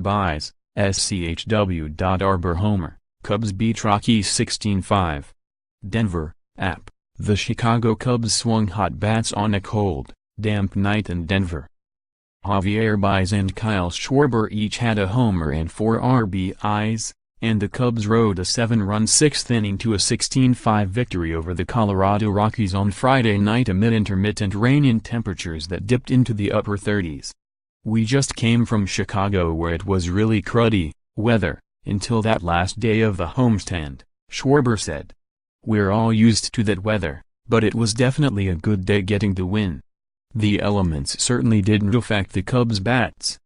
Baez, Schw.arber homer, Cubs beat Rockies 16-5. Denver, App. The Chicago Cubs swung hot bats on a cold, damp night in Denver. Javier Baez and Kyle Schwarber each had a homer and 4 RBIs, and the Cubs rode a 7-run sixth inning to a 16-5 victory over the Colorado Rockies on Friday night amid intermittent rain and temperatures that dipped into the upper 30s. "We just came from Chicago where it was really cruddy weather until that last day of the homestand," Schwarber said. "We're all used to that weather, but it was definitely a good day getting the win. The elements certainly didn't affect the Cubs' bats."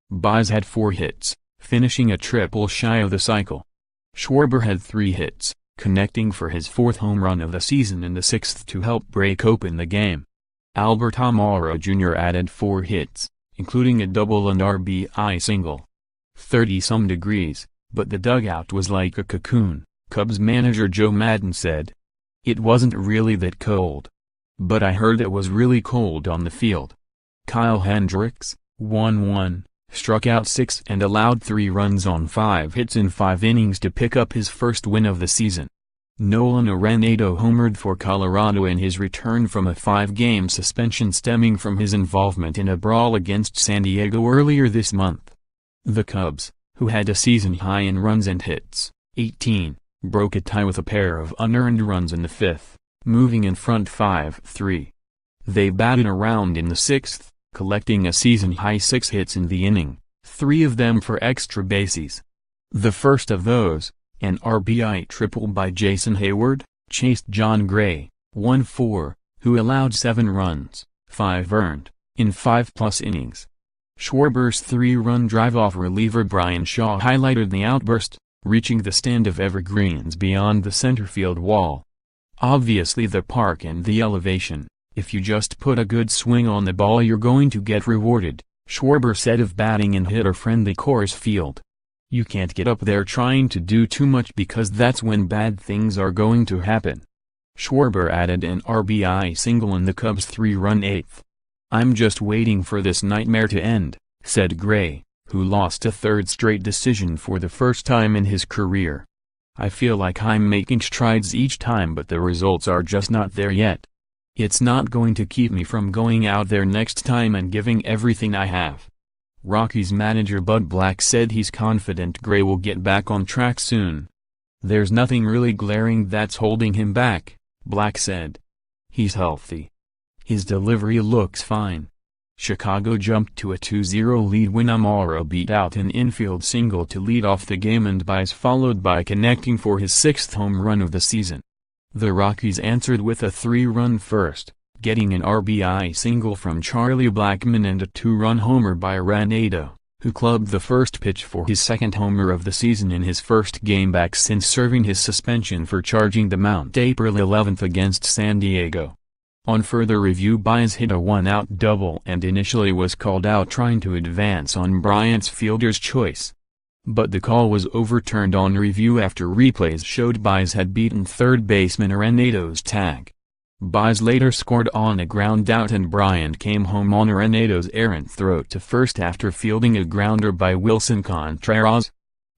Baez had 4 hits, finishing a triple shy of the cycle. Schwarber had 3 hits, connecting for his 4th home run of the season in the 6th to help break open the game. Albert Almora Jr. added 4 hits, including a double and RBI single. 30-some degrees, but the dugout was like a cocoon, Cubs manager Joe Maddon said. "It wasn't really that cold. But I heard it was really cold on the field." Kyle Hendricks, 1-1, struck out 6 and allowed 3 runs on 5 hits in 5 innings to pick up his first win of the season. Nolan Arenado homered for Colorado in his return from a 5-game suspension stemming from his involvement in a brawl against San Diego earlier this month. The Cubs, who had a season high in runs and hits, 18, broke a tie with a pair of unearned runs in the 5th, moving in front 5-3. They batted around in the 6th, collecting a season-high 6 hits in the inning, 3 of them for extra bases. The first of those, an RBI triple by Jason Hayward, chased John Gray, 1-4, who allowed 7 runs, 5 earned, in 5+ innings. Schwarber's 3-run drive-off reliever Brian Shaw highlighted the outburst, reaching the stand of evergreens beyond the center field wall. "Obviously the park and the elevation, if you just put a good swing on the ball you're going to get rewarded," Schwarber said of batting in hitter-friendly Coors Field. "You can't get up there trying to do too much because that's when bad things are going to happen." Schwarber added an RBI single in the Cubs' 3-run 8th. "I'm just waiting for this nightmare to end," said Gray, who lost a 3rd straight decision for the first time in his career. "I feel like I'm making strides each time but the results are just not there yet. It's not going to keep me from going out there next time and giving everything I have." Rockies manager Bud Black said he's confident Gray will get back on track soon. "There's nothing really glaring that's holding him back," Black said. "He's healthy. His delivery looks fine." Chicago jumped to a 2-0 lead when Almora beat out an infield single to lead off the game and Baez followed by connecting for his 6th home run of the season. The Rockies answered with a 3-run first, getting an RBI single from Charlie Blackmon and a 2-run homer by Arenado, who clubbed the first pitch for his 2nd homer of the season in his first game back since serving his suspension for charging the mound April 11 against San Diego. On further review, Baez hit a 1-out double and initially was called out trying to advance on Bryant's fielder's choice. But the call was overturned on review after replays showed Baez had beaten third baseman Arenado's tag. Baez later scored on a ground out and Bryant came home on Arenado's errant throw to first after fielding a grounder by Wilson Contreras.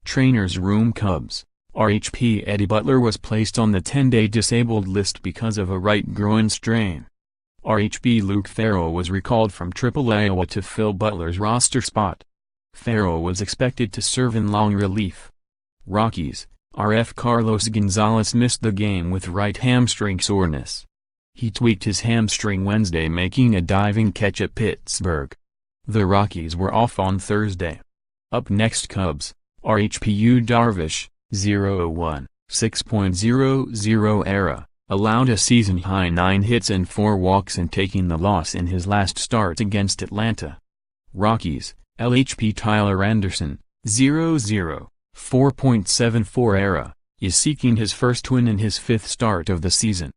Trainer's room: Cubs. RHP Eddie Butler was placed on the 10-day disabled list because of a right groin strain. RHP Luke Farrell was recalled from AAA to fill Butler's roster spot. Farrell was expected to serve in long relief. Rockies, RF Carlos Gonzalez missed the game with right hamstring soreness. He tweaked his hamstring Wednesday making a diving catch at Pittsburgh. The Rockies were off on Thursday. Up next, Cubs, RHP Darvish, 0-1, 6.00 ERA, allowed a season-high 9 hits and 4 walks in taking the loss in his last start against Atlanta. Rockies, LHP Tyler Anderson, 0-0, 4.74 ERA, is seeking his first win in his 5th start of the season.